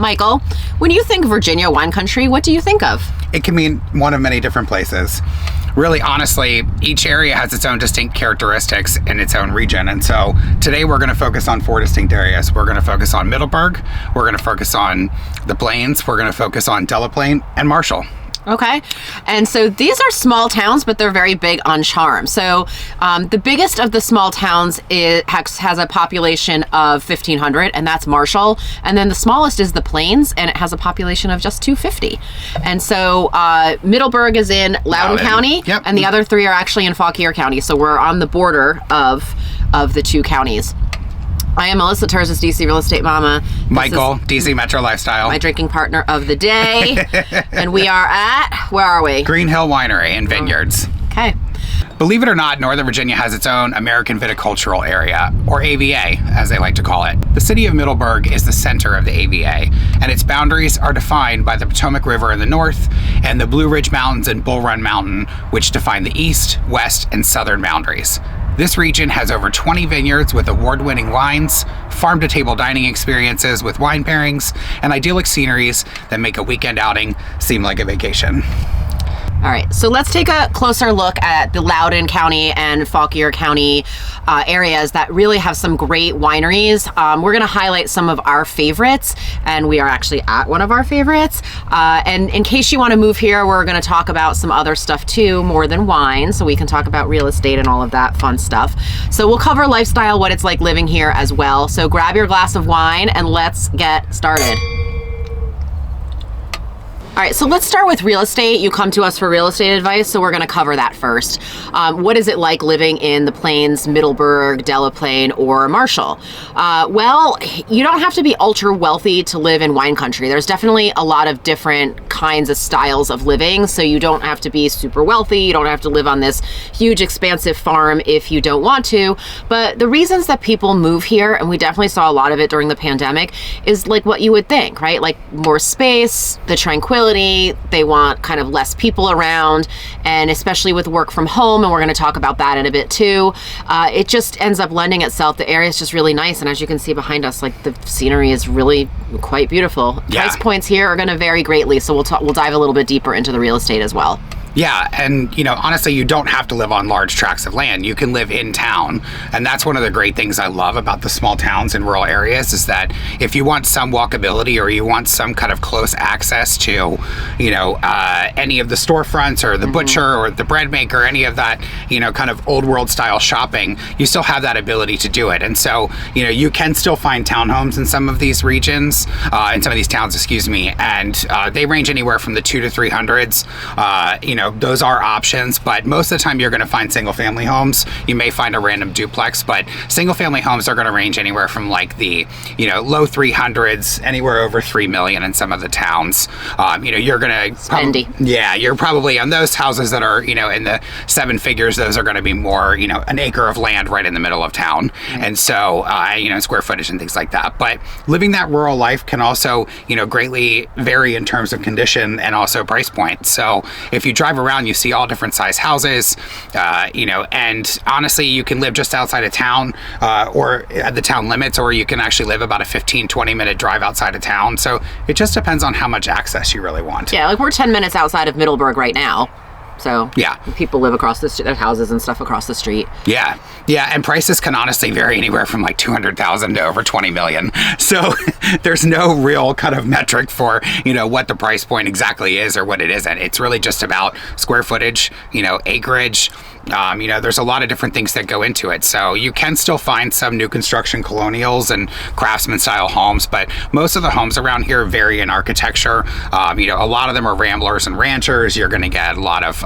Michael, when you think Virginia wine country, what do you think of? It can mean one of many different places. Really, honestly, each area has its own distinct characteristics in its own region. And so today we're going to focus on 4 distinct areas. We're going to focus on Middleburg, we're going to focus on the Plains, we're going to focus on Delaplane and Marshall. Okay. And so these are small towns, but they're very big on charm. So the biggest of the small towns has a population of 1,500, and that's Marshall. And then the smallest is the Plains, and it has a population of just 250. And so Middleburg is in Loudoun County, yep. And the other 3 are actually in Fauquier County. So we're on the border of the 2 counties. I am Melissa Terzis, DC Real Estate Mama. Michael, DC Metro Lifestyle. My drinking partner of the day. And we are at, where are we? Green Hill Winery and Vineyards. Okay. Believe it or not, Northern Virginia has its own American Viticultural Area, or AVA, as they like to call it. The city of Middleburg is the center of the AVA, and its boundaries are defined by the Potomac River in the north and the Blue Ridge Mountains and Bull Run Mountain, which define the east, west, and southern boundaries. This region has over 20 vineyards with award-winning wines, farm-to-table dining experiences with wine pairings, and idyllic sceneries that make a weekend outing seem like a vacation. All right, so let's take a closer look at the Loudoun County and Fauquier County areas that really have some great wineries. We're gonna highlight some of our favorites, and we are actually at one of our favorites. And in case you wanna move here, we're gonna talk about some other stuff too, more than wine, so we can talk about real estate and all of that fun stuff. So we'll cover lifestyle, what it's like living here as well. So grab your glass of wine and let's get started. All right, so let's start with real estate. You come to us for real estate advice, so we're gonna cover that first. What is it like living in the Plains, Middleburg, Delaplane, or Marshall? Well, you don't have to be ultra wealthy to live in wine country. There's definitely a lot of different kinds of styles of living, so you don't have to be super wealthy. You don't have to live on this huge expansive farm if you don't want to. But the reasons that people move here, and we definitely saw a lot of it during the pandemic, is like what you would think, right? Like more space, the tranquility, they want kind of less people around, and especially with work from home, and we're going to talk about that in a bit too, it just ends up lending itself. The area is just really nice, and as you can see behind us, like the scenery is really quite beautiful. Yeah. Price points here are going to vary greatly, so we'll dive a little bit deeper into the real estate as well. Yeah, and honestly, you don't have to live on large tracts of land. You can live in town, and that's one of the great things I love about the small towns and rural areas, is that if you want some walkability or you want some kind of close access to, any of the storefronts or the butcher or the bread maker, any of that, kind of old world style shopping, you still have that ability to do it. And so, you can still find townhomes in some of these regions, in some of these towns, and they range anywhere from the 2 to 300s. Those are options, but most of the time you're going to find single family homes. You may find a random duplex, but single family homes are going to range anywhere from like the, low 300s, anywhere over 3 million in some of the towns. You're going to, you're probably on those houses that are, in the 7 figures. Those are going to be more, an acre of land right in the middle of town. Mm-hmm. And so, square footage and things like that. But living that rural life can also, greatly vary in terms of condition and also price point. So if you drive around, you see all different size houses, and honestly, you can live just outside of town or at the town limits, or you can actually live about a 15-20 minute drive outside of town. So it just depends on how much access you really want. Yeah, like we're 10 minutes outside of Middleburg right now. So yeah, people live across the street, their houses and stuff across the street. Yeah, and prices can honestly vary anywhere from like 200,000 to over 20 million. So there's no real kind of metric for what the price point exactly is or what it isn't. It's really just about square footage, acreage. There's a lot of different things that go into it. So you can still find some new construction colonials and craftsman style homes, but most of the homes around here vary in architecture. A lot of them are ramblers and ranchers. You're going to get a lot of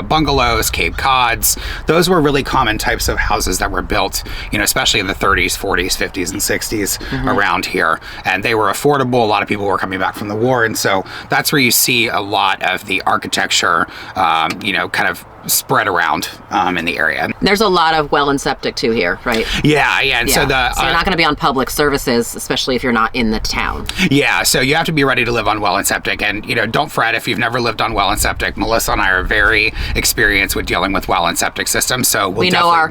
bungalows, Cape Cods. Those were really common types of houses that were built, especially in the 30s, 40s, 50s, and 60s around here. And they were affordable. A lot of people were coming back from the war. And so that's where you see a lot of the architecture, kind of spread around in the area. There's a lot of well and septic too here, right? Yeah. And so you're not going to be on public services, especially if you're not in the town. Yeah, so you have to be ready to live on well and septic, and don't fret if you've never lived on well and septic. Melissa and I are very experienced with dealing with well and septic systems, so we know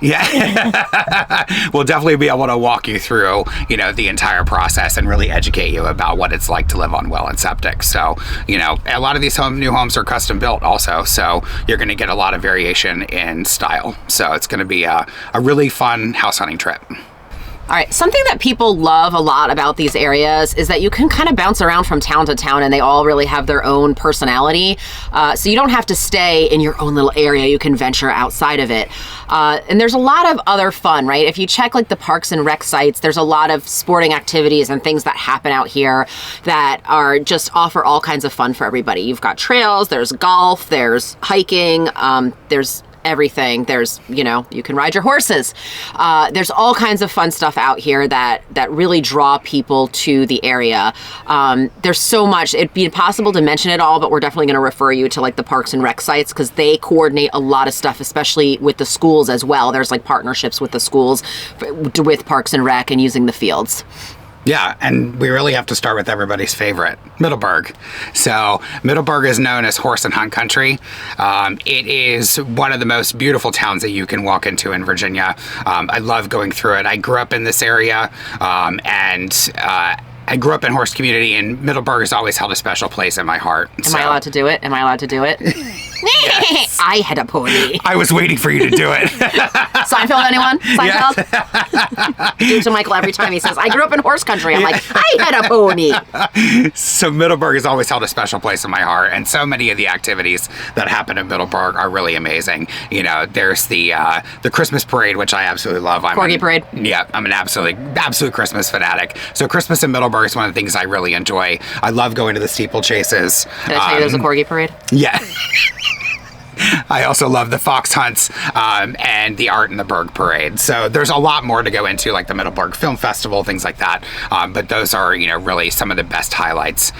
Yeah. We'll definitely be able to walk you through, the entire process and really educate you about what it's like to live on well and septic. So, a lot of these new homes are custom built also. So you're going to get a lot of variation in style. So it's going to be a really fun house hunting trip. All right, something that people love a lot about these areas is that you can kind of bounce around from town to town and they all really have their own personality. So you don't have to stay in your own little area. You can venture outside of it. And there's a lot of other fun, right? If you check like the parks and rec sites, there's a lot of sporting activities and things that happen out here that are just offer all kinds of fun for everybody. You've got trails, there's golf, there's hiking, there's everything. There's, you can ride your horses. There's all kinds of fun stuff out here that really draw people to the area. There's so much. It'd be impossible to mention it all, but we're definitely going to refer you to like the parks and rec sites because they coordinate a lot of stuff, especially with the schools as well. There's like partnerships with the schools with parks and rec and using the fields. Yeah, and we really have to start with everybody's favorite, Middleburg. So Middleburg is known as horse and hunt country. It is one of the most beautiful towns that you can walk into in Virginia. I love going through it. I grew up in this area, and I grew up in horse community, and Middleburg has always held a special place in my heart. Am I allowed to do it? Yes. I had a pony. I was waiting for you to do it. Seinfeld, anyone? Seinfeld? I do it to Michael every time he says, I grew up in horse country. I'm like, I had a pony. So Middleburg has always held a special place in my heart, and so many of the activities that happen in Middleburg are really amazing. There's the Christmas parade, which I absolutely love. Corgi parade? Yeah, I'm an absolute Christmas fanatic. So Christmas in Middleburg is one of the things I really enjoy. I love going to the steeplechases. Did I tell you there's a corgi parade? Yeah. I also love the fox hunts and the Art in the Berg parade. So there's a lot more to go into, like the Middleburg Film Festival, things like that. But those are, really some of the best highlights.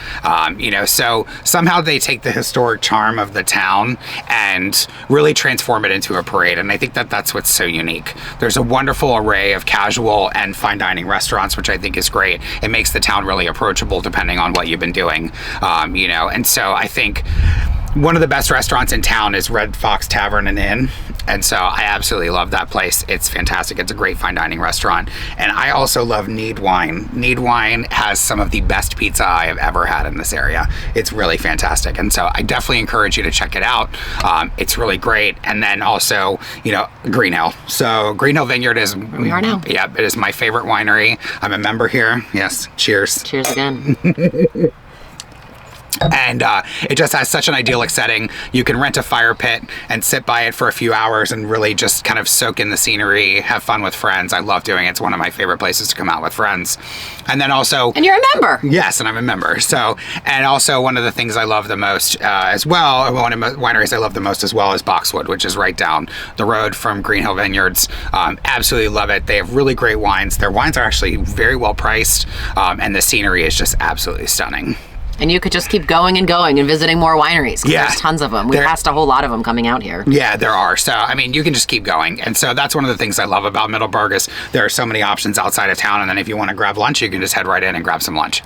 So somehow they take the historic charm of the town and really transform it into a parade. And I think that that's what's so unique. There's a wonderful array of casual and fine dining restaurants, which I think is great. It makes the town really approachable depending on what you've been doing, And so I think one of the best restaurants in town is Red Fox Tavern and Inn. And so I absolutely love that place. It's fantastic. It's a great fine dining restaurant. And I also love Need Wine. Need Wine has some of the best pizza I have ever had in this area. It's really fantastic. And so I definitely encourage you to check it out. It's really great. And then also, Green Hill. So Green Hill Vineyard is... We are now. Yeah, it is my favorite winery. I'm a member here. Yes. Cheers. Cheers again. And it just has such an idyllic setting. You can rent a fire pit and sit by it for a few hours and really just kind of soak in the scenery, have fun with friends. I love doing it. It's one of my favorite places to come out with friends. And then also... And you're a member. Yes, and I'm a member. So, and also one of the things I love the most as well, one of the wineries I love the most as well is Boxwood, which is right down the road from Green Hill Vineyards. Absolutely love it. They have really great wines. Their wines are actually very well priced, and the scenery is just absolutely stunning. And you could just keep going and visiting more wineries. Yeah. There's tons of them. We passed a whole lot of them coming out here. Yeah, there are. So, you can just keep going. And so that's one of the things I love about Middleburg is there are so many options outside of town. And then if you want to grab lunch, you can just head right in and grab some lunch.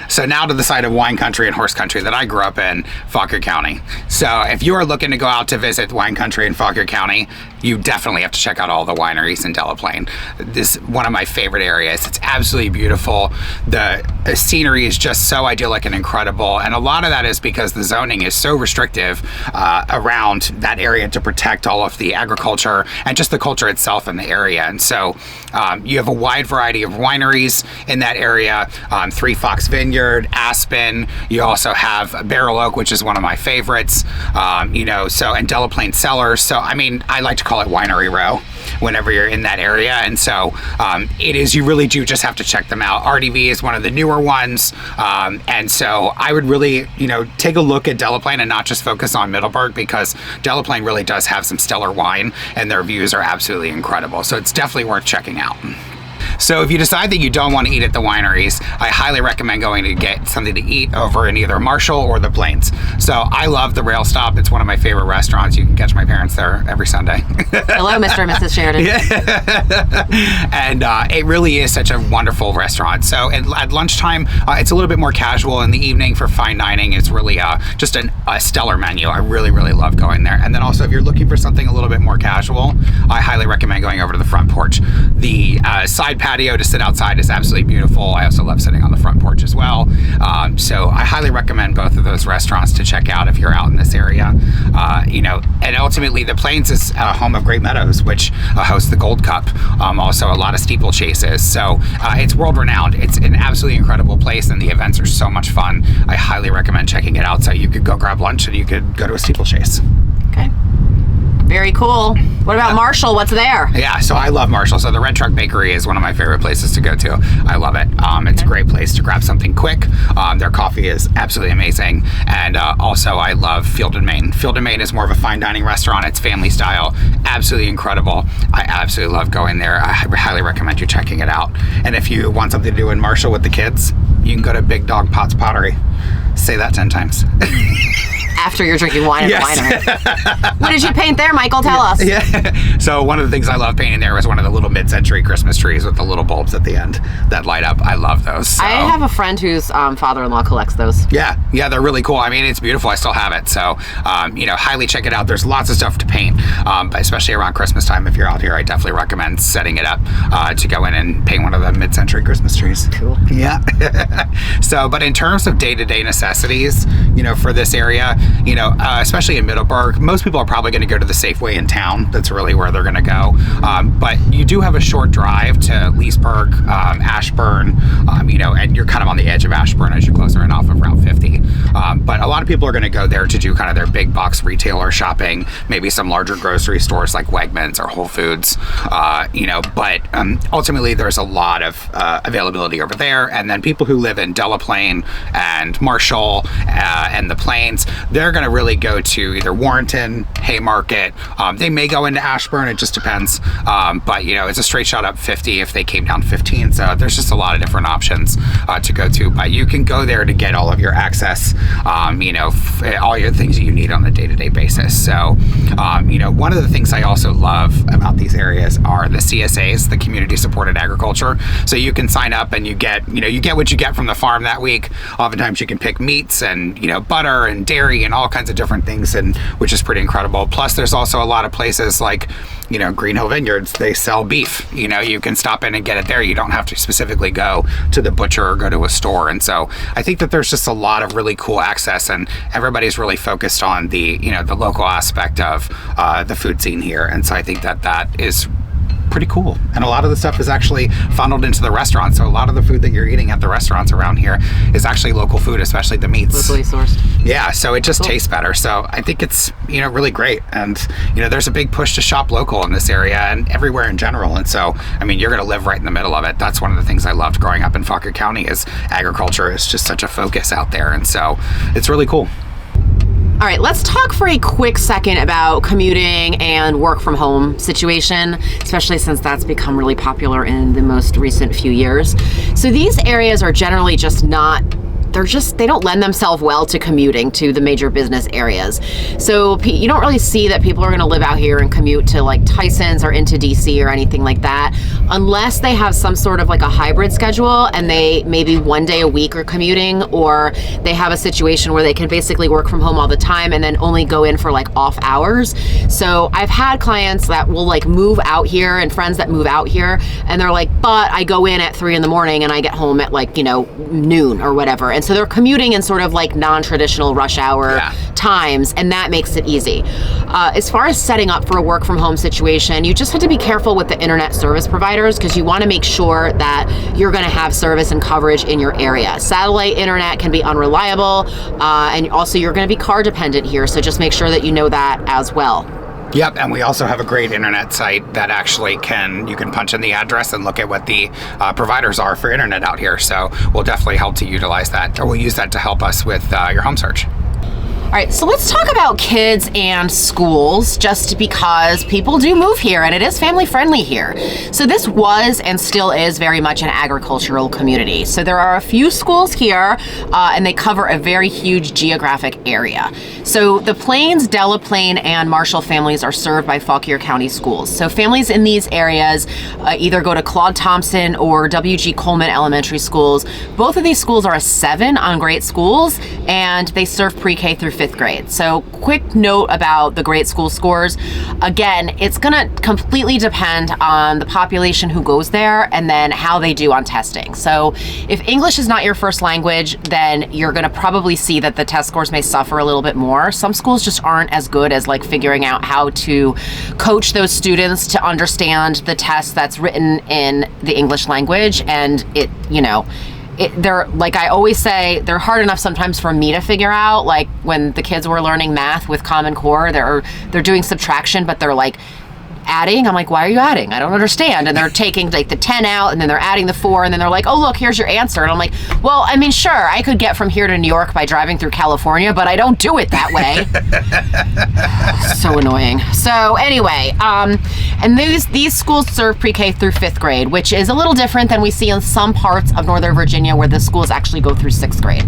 So now to the side of wine country and horse country that I grew up in, Fauquier County. So if you are looking to go out to visit wine country in Fauquier County, you definitely have to check out all the wineries in Delaplane. This is one of my favorite areas. It's absolutely beautiful. The scenery is just so idyllic and incredible. And a lot of that is because the zoning is so restrictive around that area to protect all of the agriculture and just the culture itself in the area. And so you have a wide variety of wineries in that area. Three Fox Vineyard, Aspen. You also have Barrel Oak, which is one of my favorites. And Delaplane Cellars. So, I like to call it Winery Row whenever you're in that area. And so you really do just have to check them out. RDV is one of the newer ones. And so I would really, take a look at Delaplane and not just focus on Middleburg because Delaplane really does have some stellar wine and their views are absolutely incredible. So it's definitely worth checking out. So if you decide that you don't want to eat at the wineries, I highly recommend going to get something to eat over in either Marshall or the Plains. So I love the Rail Stop. It's one of my favorite restaurants. You can catch my parents there every Sunday. Hello, Mr. and Mrs. Sheridan. Yeah. And it really is such a wonderful restaurant. So at lunchtime, it's a little bit more casual. In the evening for fine dining, it's really just a stellar menu. I really, really love going there. And then also, if you're looking for something a little bit more casual, I highly recommend going over to the front porch. The side patio to sit outside is absolutely beautiful. I also love sitting on the front porch as well. So I highly recommend both of those restaurants to check out if you're out in this area. And ultimately the Plains is a home of Great Meadows, which hosts the Gold Cup. Also a lot of steeplechases. So it's world renowned. It's an absolutely incredible place, and the events are so much fun. I highly recommend checking it out. So you could go grab lunch and you could go to a steeplechase. Okay. Very cool. What about Marshall? What's there? Yeah, so I love Marshall. So the Red Truck Bakery is one of my favorite places to go to. I love it. It's a great place to grab something quick. Their coffee is absolutely amazing. And also I love Field and Main. Field and Main is more of a fine dining restaurant. It's family style. Absolutely incredible. I absolutely love going there. I highly recommend you checking it out. And if you want something to do in Marshall with the kids, you can go to Big Dog Potts Pottery. Say that 10 times. After you're drinking wine at the winery. What did you paint there, Michael? Tell us. Yeah. So one of the things I love painting there was one of the little mid-century Christmas trees with the little bulbs at the end that light up. I love those. So. I have a friend whose father-in-law collects those. Yeah, they're really cool. I mean, it's beautiful. I still have it. So, highly check it out. There's lots of stuff to paint, but especially around Christmas time. If you're out here, I definitely recommend setting it up to go in and paint one of the mid-century Christmas trees. Cool. Yeah. So, but in terms of day-to-day necessities, for this area, especially in Middleburg, most people are probably going to go to the Safeway in town. That's really where they're going to go. But you do have a short drive to Leesburg, Ashburn, and you're kind of on the edge of Ashburn as you closer in off of Route 50. But a lot of people are going to go there to do kind of their big box retailer shopping, maybe some larger grocery stores like Wegmans or Whole Foods, but ultimately there's a lot of availability over there. And then people who live in Delaplane and Marshall and the Plains, they're going to really go to either Warrenton, Haymarket. They may go into Ashburn. It just depends. But it's a straight shot up 50 if they came down 15. So there's just a lot of different options to go to. But you can go there to get all of your access, all your things that you need on a day-to-day basis. So, one of the things I also love about these areas are the CSAs, the community supported agriculture. So you can sign up and you get what you get from the farm that week. Oftentimes you can pick meats and, butter and dairy and all kinds of different things, and which is pretty incredible. Plus there's also a lot of places like, Green Hill Vineyards, they sell beef. You can stop in and get it there. You don't have to specifically go to the butcher or go to a store. And so I think that there's just a lot of really cool access, and everybody's really focused on the local aspect of the food scene here. And so I think that is pretty cool. And a lot of the stuff is actually funneled into the restaurant. So a lot of the food that you're eating at the restaurants around here is actually local food, especially the meats. Locally sourced. Yeah, so it just tastes better. So I think it's, really great. And, there's a big push to shop local in this area and everywhere in general. And so, you're going to live right in the middle of it. That's one of the things I loved growing up in Fauquier County is agriculture is just such a focus out there. And so it's really cool. All right, let's talk for a quick second about commuting and work from home situation, especially since that's become really popular in the most recent few years. So these areas are generally just not they don't lend themselves well to commuting to the major business areas. So you don't really see that people are going to live out here and commute to like Tyson's or into DC or anything like that, unless they have some sort of like a hybrid schedule and they maybe one day a week are commuting, or they have a situation where they can basically work from home all the time and then only go in for like off hours. So I've had clients that will like move out here and friends that move out here and they're like, but I go in at 3 a.m. and I get home at like, noon or whatever. And so they're commuting in sort of like non-traditional rush hour times, and that makes it easy. As far as setting up for a work from home situation, you just have to be careful with the internet service providers because you want to make sure that you're going to have service and coverage in your area. Satellite internet can be unreliable, and also you're going to be car dependent here, so just make sure that you know that as well. Yep, and we also have a great internet site that actually you can punch in the address and look at what the providers are for internet out here. So we'll definitely help to utilize that, or we'll use that to help us with your home search. All right, so let's talk about kids and schools, just because people do move here and it is family friendly here. So this was and still is very much an agricultural community. So there are a few schools here and they cover a very huge geographic area. So the Plains, Delaplane, and Marshall families are served by Fauquier County schools. So families in these areas either go to Claude Thompson or W.G. Coleman elementary schools. Both of these schools are a 7 on great schools, and they serve pre-K through 5th grade. So quick note about the great school scores. Again, it's gonna completely depend on the population who goes there and then how they do on testing. So if English is not your first language, then you're gonna probably see that the test scores may suffer a little bit more. Some schools just aren't as good as like figuring out how to coach those students to understand the test that's written in the English language. And they're, like I always say, they're hard enough sometimes for me to figure out. Like when the kids were learning math with Common Core, they're doing subtraction, but they're like adding. I'm like, why are you adding? I don't understand. And they're taking like the 10 out and then they're adding the 4 and then they're like, oh, look, here's your answer. And I'm like, well, I mean, sure, I could get from here to New York by driving through California, but I don't do it that way. So annoying. So anyway, and these schools serve pre-K through 5th grade, which is a little different than we see in some parts of Northern Virginia where the schools actually go through 6th grade.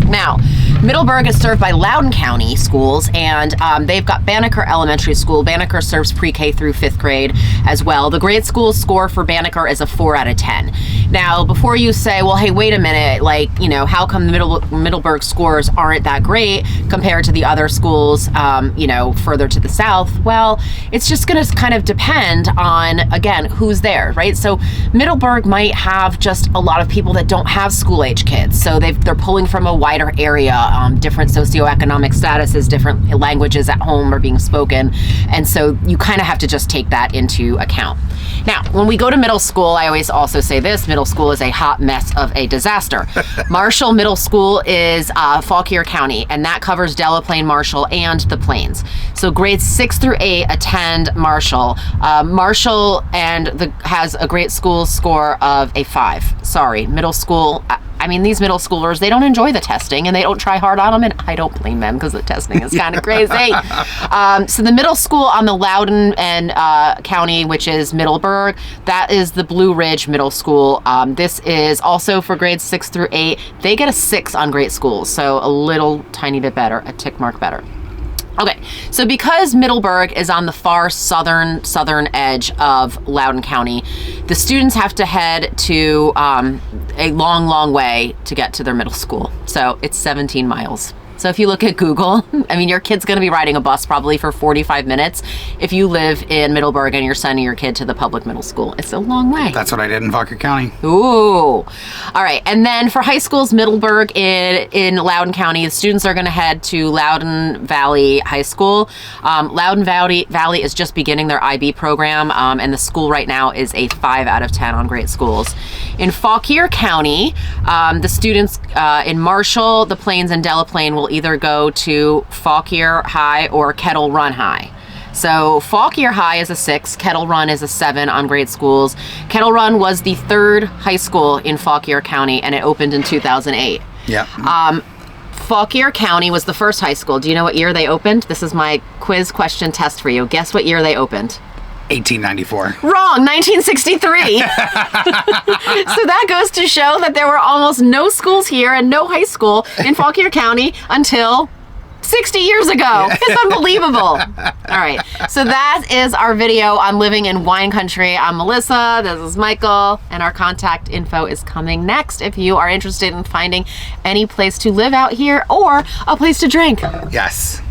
Now, Middleburg is served by Loudoun County schools, and they've got Banneker Elementary School. Banneker serves pre-K through 5th grade as well. The grade school score for Banneker is a 4 out of 10. Now, before you say, well, hey, wait a minute, like, how come the Middleburg scores aren't that great compared to the other schools, further to the south? Well, it's just going to kind of depend on, again, who's there, right? So Middleburg might have just a lot of people that don't have school-age kids. So they're pulling from a wider area, different socioeconomic statuses, different languages at home are being spoken. And so you kind of have to just take that into account. Now, when we go to middle school, I always also say this: middle school is a hot mess of a disaster. Marshall Middle School is Fauquier County, and that covers Delaplane, Marshall, and the Plains. So grades 6 through 8 attend Marshall. Marshall has a great school score of a 5. Sorry, middle school. I mean, these middle schoolers, they don't enjoy the testing and they don't try hard on them, and I don't blame them because the testing is kind of crazy. So the middle school on the Loudoun and County, which is Middleburg, that is the Blue Ridge Middle School. This is also for grades 6 through 8. They get a 6 on great schools, so a little tiny bit better, a tick mark better. Okay, so because Middleburg is on the far southern edge of Loudoun County, the students have to head to a long way to get to their middle school. So it's 17 miles. So if you look at Google, I mean, your kid's gonna be riding a bus probably for 45 minutes if you live in Middleburg and you're sending your kid to the public middle school. It's a long way. That's what I did in Fauquier County. Ooh. All right, and then for high schools, Middleburg in Loudoun County, the students are gonna head to Loudoun Valley High School. Loudoun Valley is just beginning their IB program, and the school right now is a 5 out of 10 on great schools. In Fauquier County, the students in Marshall, the Plains, and Delaplane will either go to Fauquier High or Kettle Run High. So Fauquier High is a 6, Kettle Run is a 7 on great schools. Kettle Run was the 3rd high school in Fauquier County, and it opened in 2008. Yeah. Fauquier County was the first high school. Do you know what year they opened? This is my quiz question test for you. Guess what year they opened? 1894. Wrong, 1963. So that goes to show that there were almost no schools here and no high school in Fauquier County until 60 years ago. It's unbelievable. All right, so that is our video on living in wine country. I'm Melissa, this is Michael, and our contact info is coming next if you are interested in finding any place to live out here or a place to drink. Yes.